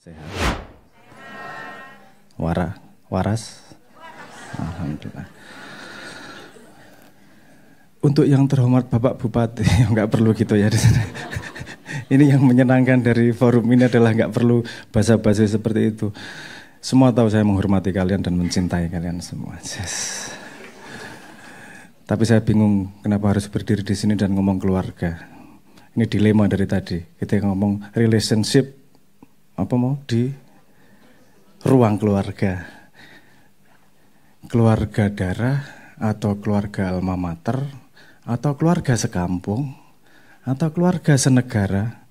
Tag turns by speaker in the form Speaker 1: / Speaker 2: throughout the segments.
Speaker 1: Sehat. Waras. Alhamdulillah. Untuk yang terhormat Bapak Bupati, nggak perlu gitu ya di sini. Ini yang menyenangkan dari forum ini adalah nggak perlu basa-basi seperti itu. Semua tahu saya menghormati kalian dan mencintai kalian semua. Yes. Tapi saya bingung kenapa harus berdiri di sini dan ngomong keluarga. Ini dilema dari tadi. Kita ngomong relationship, di ruang keluarga. Keluarga darah atau keluarga alma mater atau keluarga sekampung atau keluarga senegara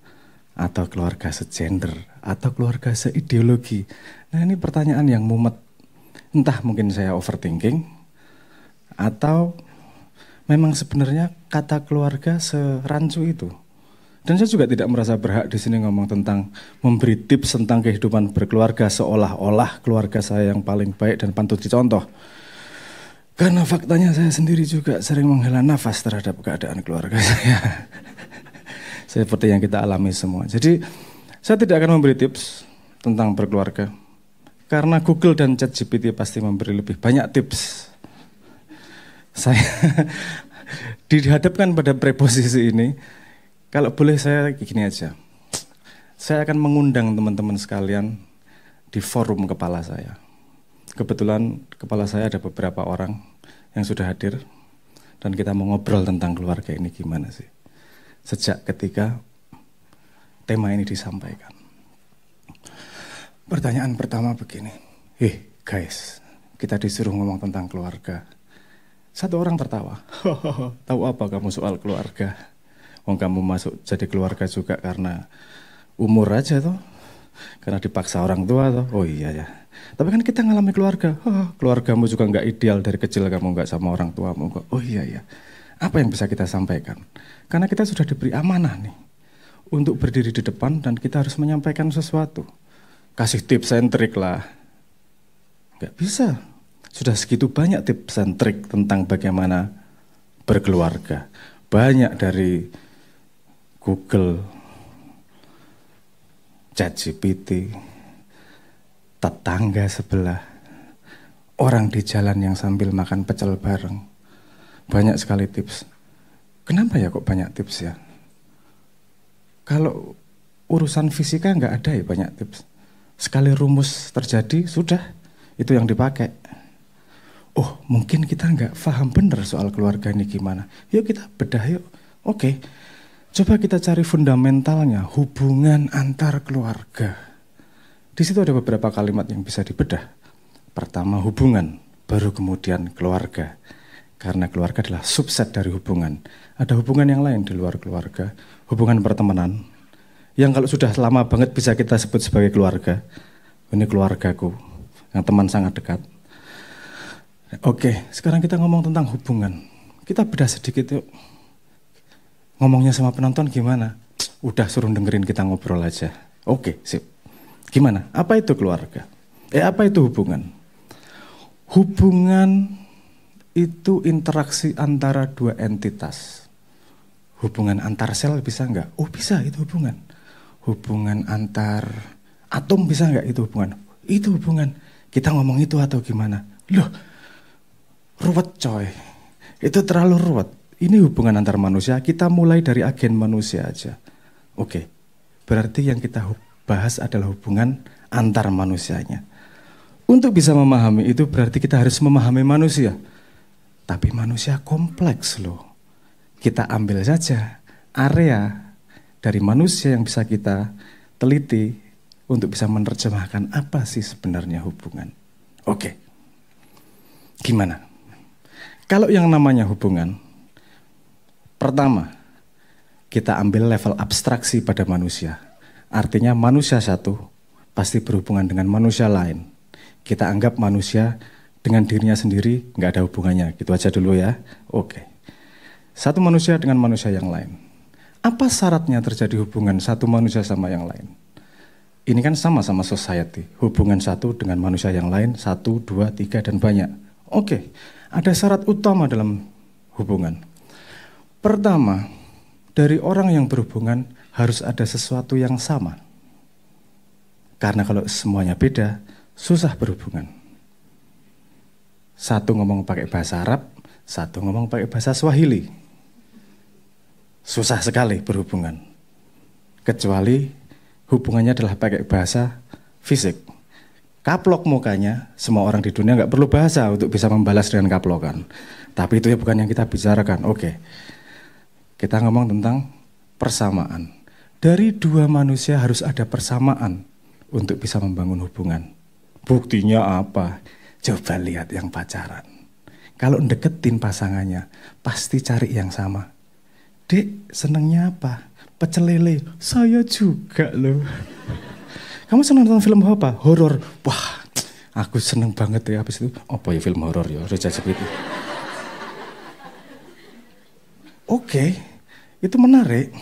Speaker 1: atau keluarga segender atau keluarga seideologi. Nah, ini pertanyaan yang mumet. Entah mungkin saya overthinking atau memang sebenarnya kata keluarga serancu itu. Dan saya juga tidak merasa berhak di sini ngomong tentang memberi tips tentang kehidupan berkeluarga seolah-olah keluarga saya yang paling baik dan patut dicontoh. Karena faktanya saya sendiri juga sering menghela nafas terhadap keadaan keluarga saya. Seperti yang kita alami semua. Jadi saya tidak akan memberi tips tentang berkeluarga. Karena Google dan ChatGPT pasti memberi lebih banyak tips. Saya dihadapkan pada preposisi ini. Kalau boleh saya gini aja, saya akan mengundang teman-teman sekalian di forum kepala saya. Kebetulan kepala saya ada beberapa orang yang sudah hadir dan kita mau ngobrol tentang keluarga ini gimana sih. Sejak ketika tema ini disampaikan. Pertanyaan pertama begini, guys, kita disuruh ngomong tentang keluarga. Satu orang tertawa, tahu apa kamu soal keluarga? Kamu masuk jadi keluarga juga karena umur aja tuh, karena dipaksa orang tua tuh. Oh iya ya. Tapi kan kita ngalami keluarga. Keluargamu juga nggak ideal dari kecil, kamu nggak sama orang tuamu. Oh iya ya. Apa yang bisa kita sampaikan? Karena kita sudah diberi amanah nih untuk berdiri di depan dan kita harus menyampaikan sesuatu. Kasih tips and trik lah. Nggak bisa. Sudah segitu banyak tips and trik tentang bagaimana berkeluarga. Banyak dari Google, ChatGPT, tetangga sebelah, orang di jalan yang sambil makan pecel bareng. Banyak sekali tips. Kenapa ya kok banyak tips ya? Kalau urusan fisika nggak ada ya banyak tips. Sekali rumus terjadi, sudah, itu yang dipakai. Oh, mungkin kita nggak paham benar soal keluarga ini gimana. Yuk kita bedah yuk. Oke. Coba kita cari fundamentalnya, hubungan antar keluarga. Di situ ada beberapa kalimat yang bisa dibedah. Pertama hubungan, baru kemudian keluarga. Karena keluarga adalah subset dari hubungan. Ada hubungan yang lain di luar keluarga, hubungan pertemanan. Yang kalau sudah lama banget bisa kita sebut sebagai keluarga. Ini keluargaku, yang teman sangat dekat. Oke, sekarang kita ngomong tentang hubungan. Kita bedah sedikit yuk. Ngomongnya sama penonton gimana? Udah suruh dengerin kita ngobrol aja. Oke, sip. Gimana? Apa itu keluarga? Apa itu hubungan? Hubungan itu interaksi antara dua entitas. Hubungan antar sel bisa nggak? Oh bisa, itu hubungan. Hubungan antar atom bisa nggak? Itu hubungan. Itu hubungan. Kita ngomong itu atau gimana? Loh, ruwet coy. Itu terlalu ruwet. Ini hubungan antar manusia, kita mulai dari agen manusia aja. Oke, berarti yang kita bahas adalah hubungan antar manusianya. Untuk bisa memahami itu berarti kita harus memahami manusia. Tapi manusia kompleks loh. Kita ambil saja area dari manusia yang bisa kita teliti untuk bisa menerjemahkan apa sih sebenarnya hubungan. Oke, gimana? Kalau yang namanya hubungan, pertama, kita ambil level abstraksi pada manusia. Artinya manusia satu pasti berhubungan dengan manusia lain. Kita anggap manusia dengan dirinya sendiri nggak ada hubungannya. Gitu aja dulu ya. Oke. Satu manusia dengan manusia yang lain. Apa syaratnya terjadi hubungan satu manusia sama yang lain? Ini kan sama-sama society. Hubungan satu dengan manusia yang lain, 1, 2, 3, dan banyak. Oke. Ada syarat utama dalam hubungan. Pertama, dari orang yang berhubungan harus ada sesuatu yang sama. Karena kalau semuanya beda, susah berhubungan. Satu ngomong pakai bahasa Arab, satu ngomong pakai bahasa Swahili. Susah sekali berhubungan. Kecuali hubungannya adalah pakai bahasa fisik. Kaplok mukanya, semua orang di dunia nggak perlu bahasa untuk bisa membalas dengan kaplokan. Tapi itu ya bukan yang kita bicarakan. Oke, kita ngomong tentang persamaan. Dari dua manusia harus ada persamaan untuk bisa membangun hubungan. Buktinya apa? Coba lihat yang pacaran. Kalau deketin pasangannya, pasti cari yang sama. Dek, senengnya apa? Pecel lele. Saya juga loh. Kamu senang nonton film apa? Horor. Wah, aku seneng banget ya habis itu. Apa ya film horor ya? Udah seperti itu. Oke, itu menarik.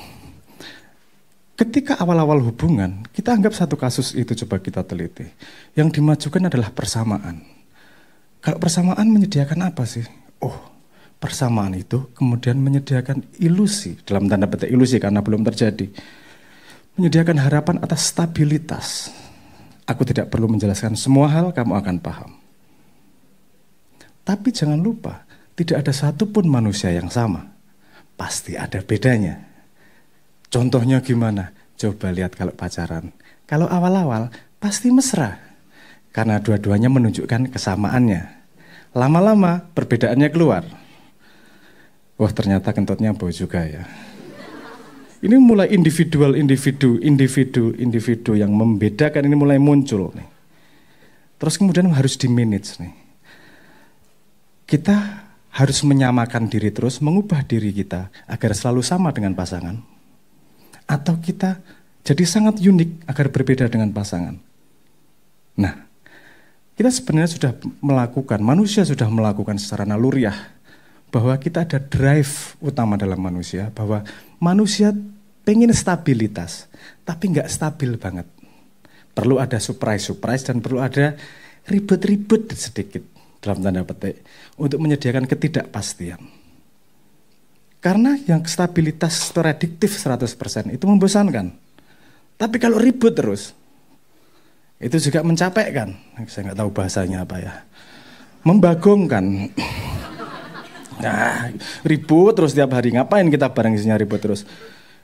Speaker 1: Ketika awal-awal hubungan, kita anggap satu kasus itu coba kita teliti. Yang dimajukan adalah persamaan. Kalau persamaan menyediakan apa sih? Oh, persamaan itu kemudian menyediakan ilusi, dalam tanda petik ilusi karena belum terjadi. Menyediakan harapan atas stabilitas. Aku tidak perlu menjelaskan semua hal, kamu akan paham. Tapi jangan lupa, tidak ada satupun manusia yang sama. Pasti ada bedanya. Contohnya gimana? Coba lihat kalau pacaran. Kalau awal-awal pasti mesra. Karena dua-duanya menunjukkan kesamaannya. Lama-lama perbedaannya keluar. Wah, ternyata kentutnya bau juga ya. Ini mulai individu yang membedakan ini mulai muncul nih. Terus kemudian harus di-manage nih. Kita harus menyamakan diri terus, mengubah diri kita agar selalu sama dengan pasangan. Atau kita jadi sangat unik agar berbeda dengan pasangan. Nah, kita sebenarnya sudah melakukan, manusia sudah melakukan secara naluriah bahwa kita ada drive utama dalam manusia, bahwa manusia pengen stabilitas, tapi nggak stabil banget. Perlu ada surprise dan perlu ada ribet-ribet sedikit dalam tanda petik untuk menyediakan ketidakpastian. Karena yang stabilitas prediktif 100% itu membosankan. Tapi kalau ribut terus, itu juga mencapekkan. Saya nggak tahu bahasanya apa ya. Membagongkan. Nah, ribut terus tiap hari. Ngapain kita bareng isinya ribut terus?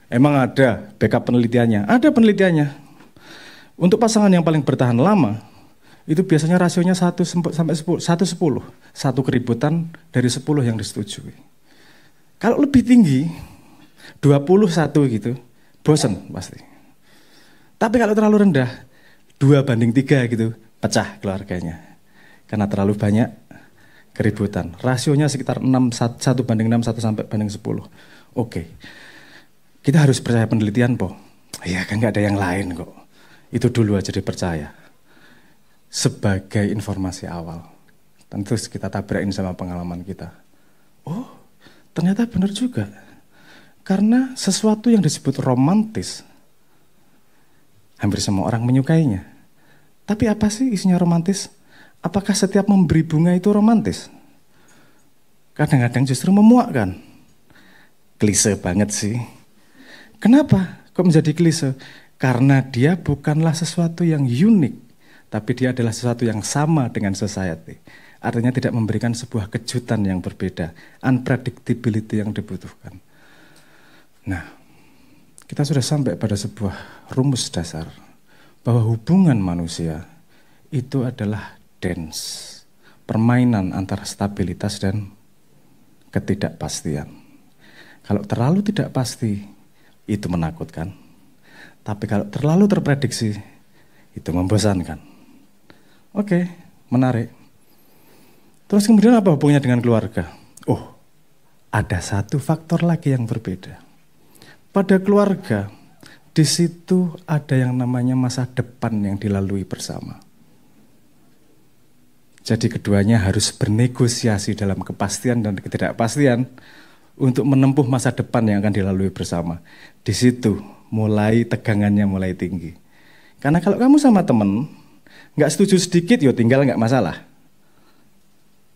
Speaker 1: Emang ada backup penelitiannya? Ada penelitiannya. Untuk pasangan yang paling bertahan lama, itu biasanya rasionya 1 sampai 10. 1-10. Satu keributan dari 10 yang disetujui. Kalau lebih tinggi, 21 gitu, bosen pasti. Tapi kalau terlalu rendah, 2:3 gitu, pecah keluarganya. Karena terlalu banyak keributan. Rasionya sekitar 1:6, 1:10. Oke. Kita harus percaya penelitian, Po. Ya kan nggak ada yang lain kok. Itu dulu aja dipercaya. Sebagai informasi awal. Tentu kita tabrakin sama pengalaman kita. Oh, ternyata benar juga. Karena sesuatu yang disebut romantis, hampir semua orang menyukainya. Tapi apa sih isinya romantis? Apakah setiap memberi bunga itu romantis? Kadang-kadang justru memuakkan. Klise banget sih. Kenapa kok menjadi klise? Karena dia bukanlah sesuatu yang unik, tapi dia adalah sesuatu yang sama dengan society. Artinya tidak memberikan sebuah kejutan yang berbeda, unpredictability yang dibutuhkan. Nah, kita sudah sampai pada sebuah rumus dasar, bahwa hubungan manusia itu adalah dance, permainan antara stabilitas dan ketidakpastian. Kalau terlalu tidak pasti, itu menakutkan. Tapi kalau terlalu terprediksi, itu membosankan. Oke, menarik. Terus kemudian apa hubungannya dengan keluarga? Oh, ada satu faktor lagi yang berbeda. Pada keluarga, di situ ada yang namanya masa depan yang dilalui bersama. Jadi keduanya harus bernegosiasi dalam kepastian dan ketidakpastian untuk menempuh masa depan yang akan dilalui bersama. Di situ mulai tegangannya mulai tinggi. Karena kalau kamu sama temen, nggak setuju sedikit, ya tinggal nggak masalah.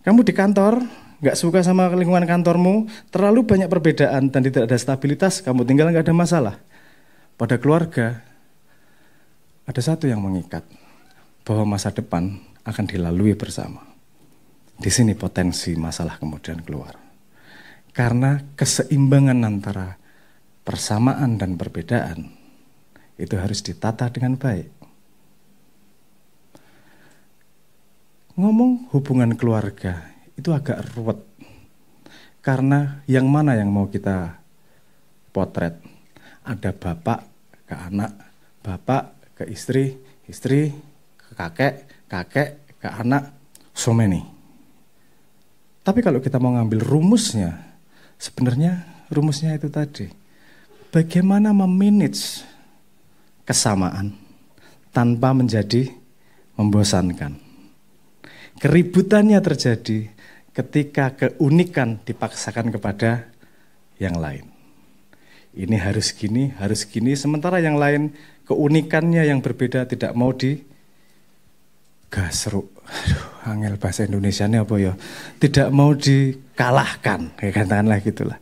Speaker 1: Kamu di kantor, nggak suka sama lingkungan kantormu, terlalu banyak perbedaan dan tidak ada stabilitas, kamu tinggal nggak ada masalah. Pada keluarga, ada satu yang mengikat, bahwa masa depan akan dilalui bersama. Di sini potensi masalah kemudian keluar. Karena keseimbangan antara persamaan dan perbedaan itu harus ditata dengan baik. Ngomong hubungan keluarga itu agak ruwet. Karena yang mana yang mau kita potret? Ada bapak ke anak, bapak ke istri, istri ke kakek, kakek ke anak, so many. Tapi kalau kita mau ngambil rumusnya, sebenarnya rumusnya itu tadi. Bagaimana memanage kesamaan tanpa menjadi membosankan. Keributannya terjadi ketika keunikan dipaksakan kepada yang lain. Ini harus gini, sementara yang lain keunikannya yang berbeda tidak mau digasruk. Aduh, angel bahasa Indonesianya apa ya? Tidak mau dikalahkan, kayak katakanlah gitulah.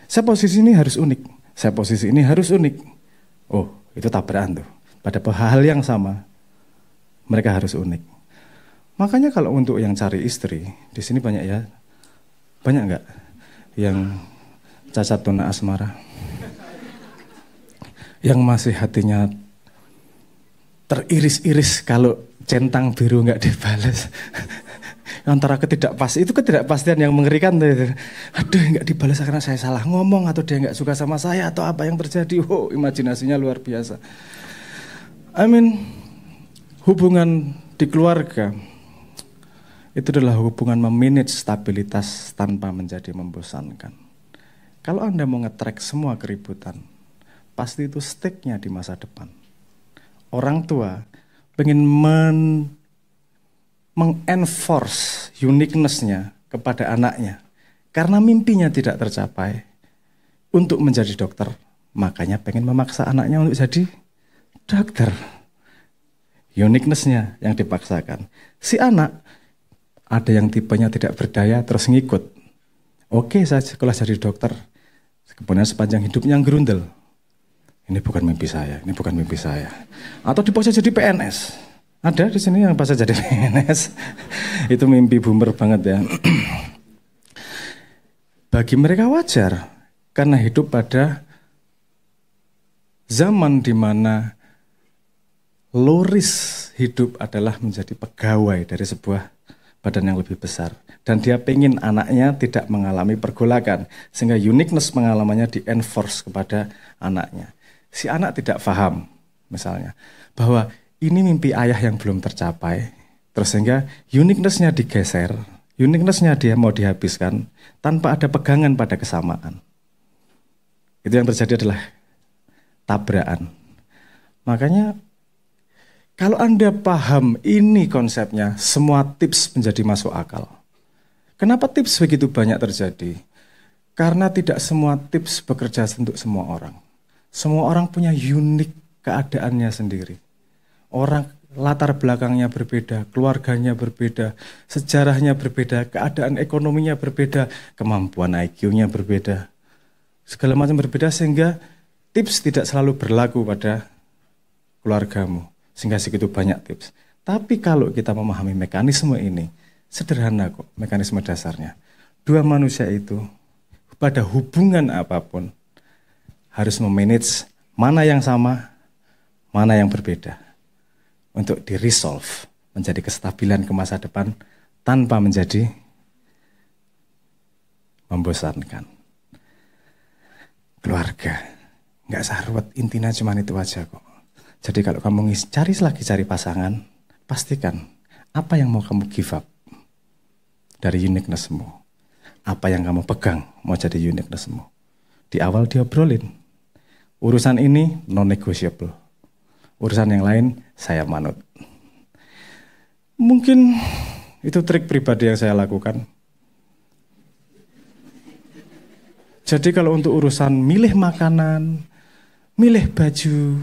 Speaker 1: Saya posisi ini harus unik, saya posisi ini harus unik. Oh, itu tabrakan tuh. Pada hal yang sama, mereka harus unik. Makanya kalau untuk yang cari istri, di sini banyak ya, banyak nggak yang cacat tuna asmara, yang masih hatinya teriris-iris kalau centang biru nggak dibalas. Antara ketidakpastian yang mengerikan tuh. Aduh, nggak dibalas karena saya salah ngomong, atau dia nggak suka sama saya, atau apa yang terjadi. Oh, imajinasinya luar biasa. Hubungan di keluarga itu adalah hubungan memanage stabilitas tanpa menjadi membosankan. Kalau Anda mau nge-track semua keributan, pasti itu stake-nya di masa depan. Orang tua pengen mengenforce uniqueness-nya kepada anaknya. Karena mimpinya tidak tercapai untuk menjadi dokter, makanya pengen memaksa anaknya untuk jadi dokter. Uniqueness-nya yang dipaksakan. Si anak ada yang tipenya tidak berdaya terus ngikut. Oke, saya sekolah jadi dokter. Kemudian sepanjang hidupnya gerundel. Ini bukan mimpi saya, ini bukan mimpi saya. Atau dipaksa jadi PNS. Ada di sini yang paksa jadi PNS. Itu mimpi boomer banget ya. Bagi mereka wajar, karena hidup pada zaman di mana low risk hidup adalah menjadi pegawai dari sebuah badan yang lebih besar. Dan dia pengen anaknya tidak mengalami pergolakan. Sehingga uniqueness pengalamannya di-enforce kepada anaknya. Si anak tidak paham, misalnya, bahwa ini mimpi ayah yang belum tercapai. Terus sehingga uniqueness-nya digeser, uniqueness-nya dia mau dihabiskan, tanpa ada pegangan pada kesamaan. Itu yang terjadi adalah tabrakan. Makanya, kalau Anda paham ini konsepnya, semua tips menjadi masuk akal. Kenapa tips begitu banyak terjadi? Karena tidak semua tips bekerja untuk semua orang. Semua orang punya unik keadaannya sendiri. Orang latar belakangnya berbeda, keluarganya berbeda, sejarahnya berbeda, keadaan ekonominya berbeda, kemampuan IQ-nya berbeda. Segala macam berbeda sehingga tips tidak selalu berlaku pada keluargamu. Sehingga segitu banyak tips. Tapi kalau kita memahami mekanisme ini, sederhana kok mekanisme dasarnya. Dua manusia itu pada hubungan apapun harus memanage mana yang sama, mana yang berbeda. Untuk di-resolve menjadi kestabilan ke masa depan tanpa menjadi membosankan. Keluarga, nggak sarwet, intinya cuma itu aja kok. Jadi kalau kamu cari pasangan, pastikan apa yang mau kamu give up dari uniqueness-mu. Apa yang kamu pegang mau jadi uniqueness-mu. Di awal diobrolin. Urusan ini non-negotiable. Urusan yang lain saya manut. Mungkin itu trik pribadi yang saya lakukan. Jadi kalau untuk urusan milih makanan, milih baju,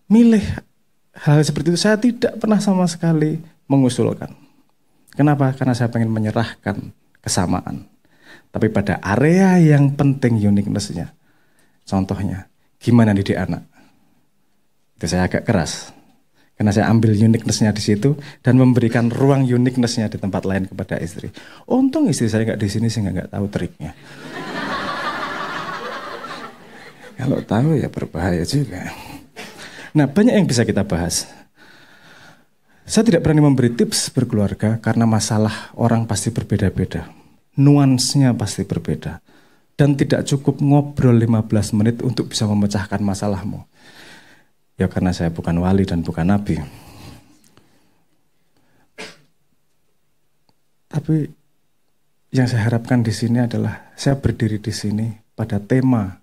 Speaker 1: milih hal seperti itu, saya tidak pernah sama sekali mengusulkan. Kenapa? Karena saya pengen menyerahkan kesamaan. Tapi pada area yang penting uniqueness-nya. Contohnya, gimana didik anak? Itu saya agak keras. Karena saya ambil uniqueness-nya di situ dan memberikan ruang uniqueness-nya di tempat lain kepada istri. Untung istri saya nggak di sini sehingga nggak tahu triknya. Kalau tahu ya berbahaya juga. Nah, banyak yang bisa kita bahas. Saya tidak berani memberi tips berkeluarga karena masalah orang pasti berbeda-beda. Nuansnya pasti berbeda. Dan tidak cukup ngobrol 15 menit untuk bisa memecahkan masalahmu. Ya karena saya bukan wali dan bukan nabi. Tapi yang saya harapkan di sini adalah saya berdiri di sini pada tema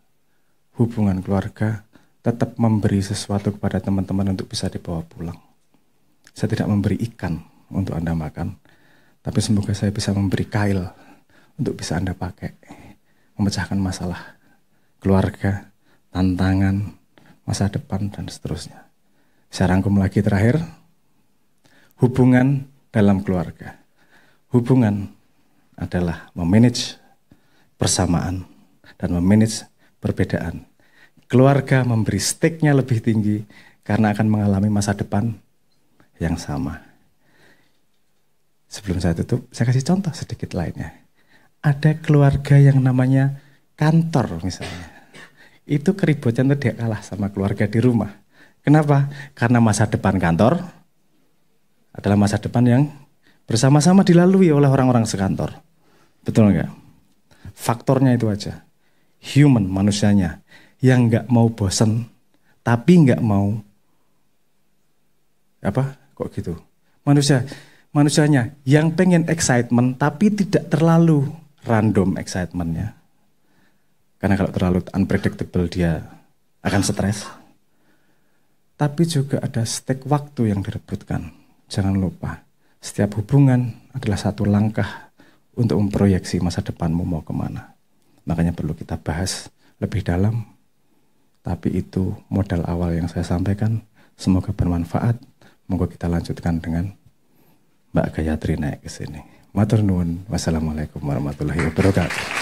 Speaker 1: hubungan keluarga, tetap memberi sesuatu kepada teman-teman untuk bisa dibawa pulang. Saya tidak memberi ikan untuk Anda makan, tapi semoga saya bisa memberi kail untuk bisa Anda pakai, memecahkan masalah keluarga, tantangan, masa depan, dan seterusnya. Saya rangkum lagi terakhir, hubungan dalam keluarga. Hubungan adalah memanage persamaan dan memanage perbedaan. Keluarga memberi stake-nya lebih tinggi karena akan mengalami masa depan yang sama. Sebelum saya tutup, saya kasih contoh sedikit lainnya. Ada keluarga yang namanya kantor misalnya. Itu keributan tidak kalah sama keluarga di rumah. Kenapa? Karena masa depan kantor adalah masa depan yang bersama-sama dilalui oleh orang-orang sekantor. Betul nggak? Faktornya itu aja. Human, manusianya. Yang nggak mau bosen, tapi nggak mau kok gitu. Manusianya yang pengen excitement, tapi tidak terlalu random excitementnya. Karena kalau terlalu unpredictable dia akan stres. Tapi juga ada stake waktu yang direbutkan. Jangan lupa, setiap hubungan adalah satu langkah untuk memproyeksi masa depanmu mau kemana. Makanya perlu kita bahas lebih dalam. Tapi itu modal awal yang saya sampaikan. Semoga bermanfaat. Moga kita lanjutkan dengan Mbak Gayatri naik ke sini. Matur nuwun. Wassalamualaikum warahmatullahi wabarakatuh.